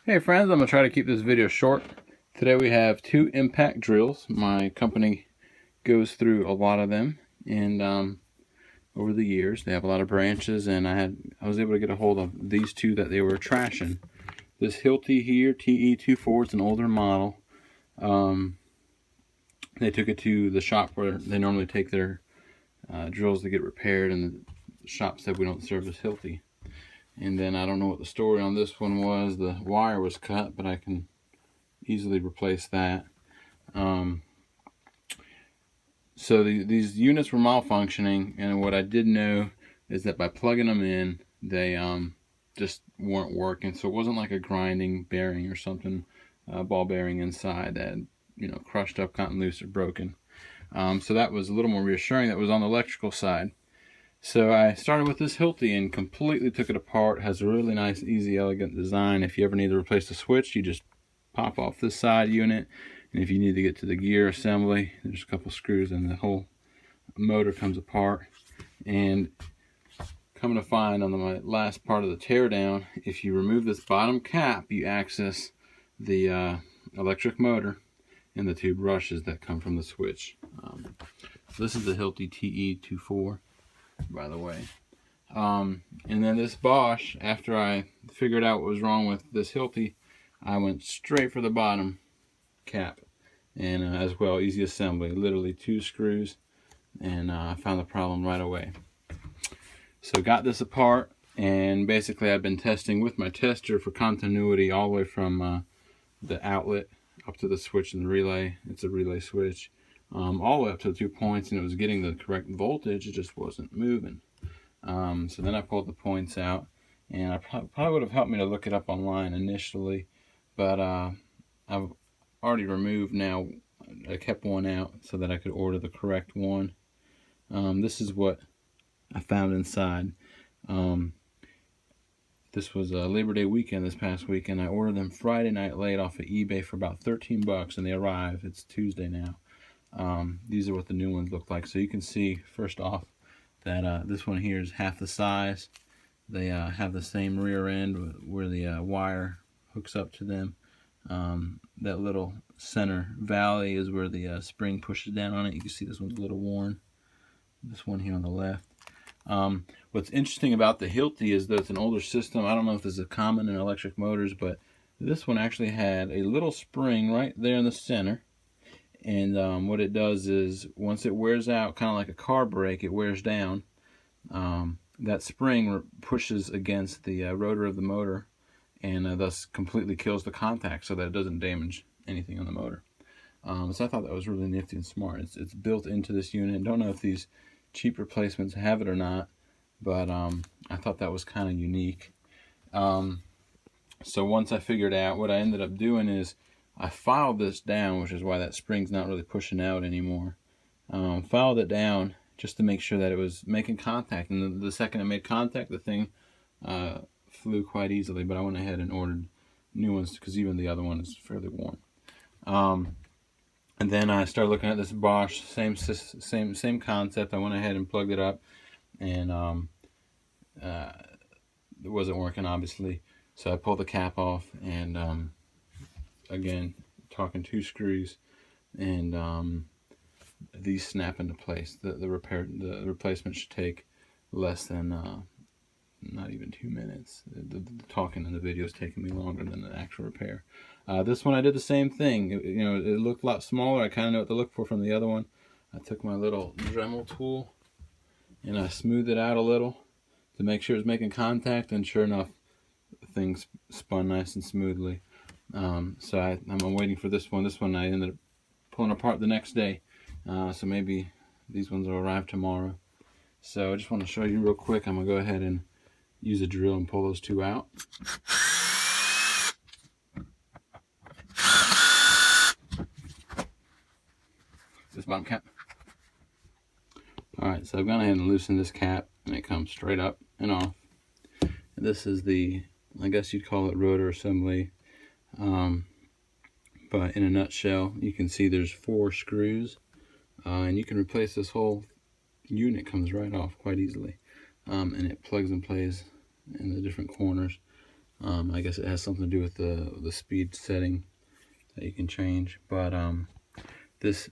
Hey friends, I'm going to try to keep this video short. Today we have two impact drills. My company goes through a lot of them, and over the years they have a lot of branches, and I was able to get a hold of these two that they were trashing. This HILTI here, TE24, it's an older model. They took it to the shop where they normally take their drills to get repaired, and the shop said we don't service HILTI. And then I don't know what the story on this one was. The wire was cut, but I can easily replace that. So these units were malfunctioning, and what I did know is that by plugging them in, they just weren't working. So it wasn't like a grinding bearing or something, ball bearing inside that crushed up, gotten loose, or broken. So that was a little more reassuring. That was on the electrical side. So I started with this HILTI and completely took it apart. It has a really nice, easy, elegant design. If you ever need to replace the switch, you just pop off this side unit. And if you need to get to the gear assembly, there's a couple screws and the whole motor comes apart. And coming to find on my last part of the teardown, if you remove this bottom cap, you access the electric motor and the two brushes that come from the switch. So this is the HILTI TE24. By the way, and then this Bosch, after I figured out what was wrong with this HILTI, I went straight for the bottom cap, and as well, easy assembly, literally 2 screws, and I found the problem right away. So got this apart, and basically I've been testing with my tester for continuity all the way from the outlet up to the switch and the relay. It's a relay switch. All the way up to the 2 points, and it was getting the correct voltage, it just wasn't moving. So then I pulled the points out, and I probably would have helped me to look it up online initially, but I've already removed now. I kept one out so that I could order the correct one. This is what I found inside. This was a Labor Day weekend this past weekend. I ordered them Friday night late off of eBay for about 13 bucks, and they arrive. It's Tuesday now. These are what the new ones look like. So you can see first off that this one here is half the size. They have the same rear end where the wire hooks up to them. That little center valley is where the spring pushes down on it. You can see this one's a little worn. This one here on the left. What's interesting about the HILTI is that it's an older system. I don't know if this is common in electric motors, but this one actually had a little spring right there in the center. And what it does is, once it wears out, kind of like a car brake, it wears down. That spring pushes against the rotor of the motor, and thus completely kills the contact so that it doesn't damage anything on the motor. So I thought that was really nifty and smart. It's built into this unit. Don't know if these cheap replacements have it or not, but I thought that was kind of unique. So once I figured out, what I ended up doing is I filed this down, which is why that spring's not really pushing out anymore. Filed it down just to make sure that it was making contact, and the second it made contact, the thing flew quite easily. But I went ahead and ordered new ones because even the other one is fairly worn. And then I started looking at this Bosch, same concept. I went ahead and plugged it up, and it wasn't working, obviously. So I pulled the cap off, and again, talking 2 screws, and these snap into place. The replacement should take less than not even 2 minutes. The talking in the video is taking me longer than the actual repair. This one I did the same thing. It looked a lot smaller. I kind of know what to look for from the other one. I took my little Dremel tool and I smoothed it out a little to make sure it was making contact, and sure enough, things spun nice and smoothly. So I'm waiting for this one. This one I ended up pulling apart the next day. So maybe these ones will arrive tomorrow. So I just want to show you real quick. I'm going to go ahead and use a drill and pull those two out. This bottom cap. Alright, so I've gone ahead and loosened this cap, and it comes straight up and off. And this is the, I guess you'd call it rotor assembly. But in a nutshell, you can see there's 4 screws, and you can replace this whole unit. Comes right off quite easily, and it plugs and plays in the different corners. I guess it has something to do with the speed setting that you can change. But this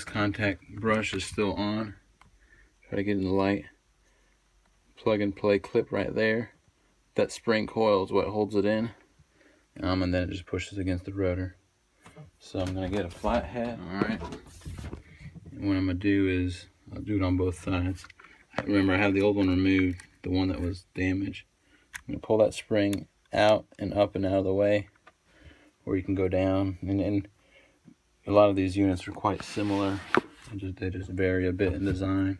contact brush is still on. Try to get in the light. Plug and play clip right there. That spring coil is what holds it in, and then it just pushes against the rotor. So I'm gonna get a flathead. All right. And what I'm gonna do is I'll do it on both sides. Remember, I have the old one removed, the one that was damaged. I'm gonna pull that spring out and up and out of the way, where you can go down. And a lot of these units are quite similar. They just vary a bit in design.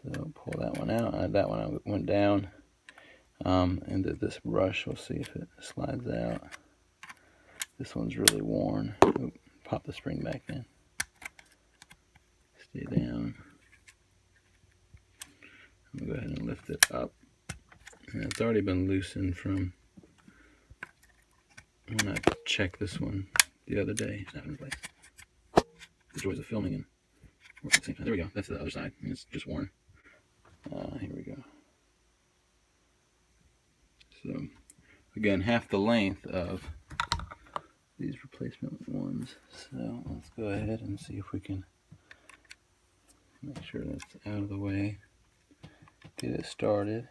So pull that one out. That one went down. And this brush, we'll see if it slides out. This one's really worn. Oop, pop the spring back in. Stay down. I'm gonna go ahead and lift it up. And it's already been loosened from when I checked this one the other day. It's not in place. The joys of filming and working at the same time. There we go. That's the other side. It's just worn. Here we go. So again, half the length of these replacement ones. So let's go ahead and see if we can make sure that's out of the way. Get it started.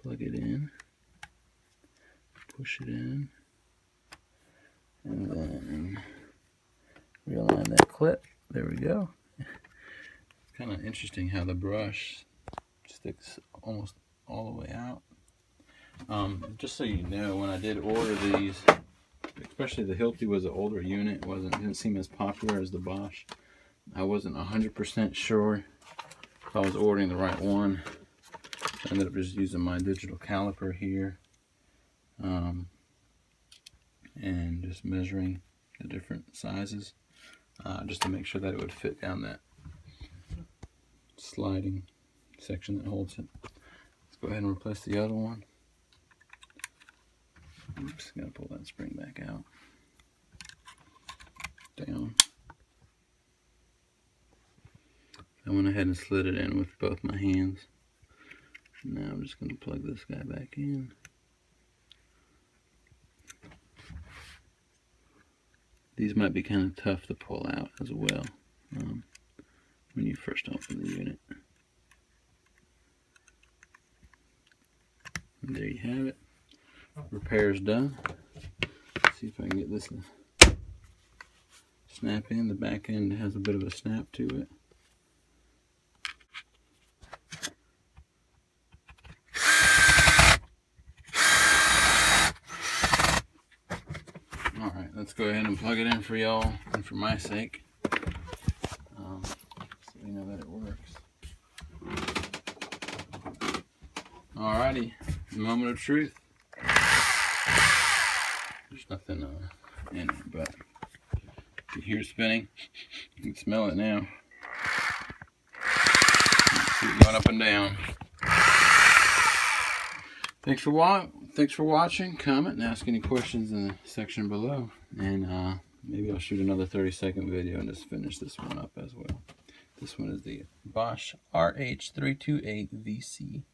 Plug it in. Push it in. And then realign that clip. There we go. It's kind of interesting how the brush sticks almost all the way out. Just so you know, when I did order these, especially the Hilti was an older unit, didn't seem as popular as the Bosch. I wasn't 100% sure if I was ordering the right one. I ended up just using my digital caliper here, and just measuring the different sizes, just to make sure that it would fit down that sliding section that holds it. Let's go ahead and replace the other one. Oops, gotta pull that spring back out. Down. I went ahead and slid it in with both my hands. Now I'm just gonna plug this guy back in. These might be kind of tough to pull out as well when you first open the unit. And there you have it. Repair's done. Let's see if I can get this to snap in. The back end has a bit of a snap to it. Alright, let's go ahead and plug it in for y'all and for my sake, so we know that it works. Alrighty, moment of truth. There's nothing in it, but you hear it spinning. You can smell it now. See it going up and down. Thanks for watching. Comment and ask any questions in the section below. And maybe I'll shoot another 30-second video and just finish this one up as well. This one is the Bosch RH328 VC.